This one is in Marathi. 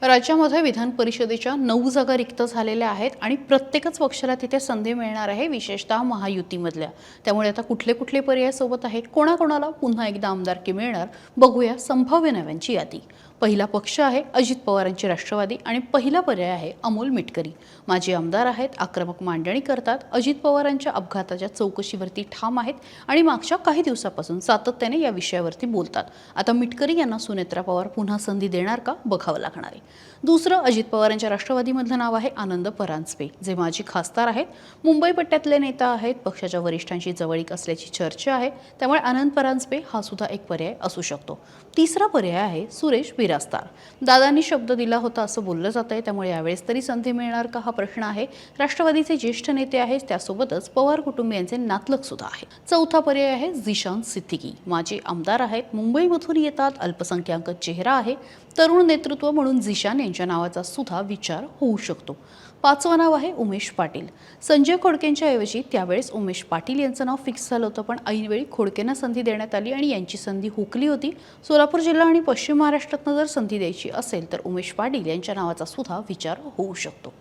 राज्यामध्ये विधान परिषदेच्या 9 जागा रिक्त झालेल्या आहेत आणि प्रत्येकच पक्षाला तिथे संधी मिळणार आहे, विशेषतः महायुतीमधल्या. त्यामुळे आता कुठले कुठले पर्याय सोबत आहेत, कोणाकोणाला पुन्हा एकदा आमदारकी मिळणार, बघूया संभाव्य नावांची यादी. पहिला पक्ष आहे अजित पवारांची राष्ट्रवादी आणि पहिला पर्याय आहे अमोल मिटकरी. माजी आमदार आहेत, आक्रमक मांडणी करतात, अजित पवारांच्या अपघाताच्या चौकशीवरती ठाम आहेत आणि मागच्या काही दिवसापासून सातत्याने या विषयावरती बोलतात. आता मिटकरी यांना सुनेत्रा पवार पुन्हा संधी देणार का, बघावं लागणार आहे. दुसरं अजित पवारांच्या राष्ट्रवादीमधलं नाव आहे आनंद परांजपे, जे माजी खासदार आहेत, मुंबई पट्ट्यातले नेता आहेत, पक्षाच्या वरिष्ठांशी जवळीक असल्याची चर्चा आहे. त्यामुळे आनंद परांजपे हा सुद्धा एक पर्याय असू शकतो. तिसरा पर्याय आहे सुरेश बिरास्तार. दादांनी शब्द दिला होता असं बोललं जातंय, त्यामुळे यावेळेस तरी संधी मिळणार का हा प्रश्न आहे. राष्ट्रवादीचे ज्येष्ठ नेते आहेत, त्यासोबतच पवार कुटुंबियांचे नातलग सुद्धा आहे. चौथा पर्याय आहे झिशान सिद्दीकी. माजी आमदार आहेत, मुंबईमधून येतात, अल्पसंख्याक चेहरा आहे, तरुण नेतृत्व म्हणून झिशान यांच्या नावाचा सुद्धा विचार होऊ शकतो. पाचवं नाव आहे उमेश पाटील. संजय खोडकेंच्या ऐवजी त्यावेळेस उमेश पाटील यांचं नाव फिक्स झालं होतं, पण ऐनवेळी खोडकेंना संधी देण्यात आली आणि यांची संधी हुकली होती. सोलापूर जिल्हा आणि पश्चिम महाराष्ट्रातनं जर संधी द्यायची असेल तर उमेश पाटील यांच्या नावाचा सुद्धा विचार होऊ शकतो.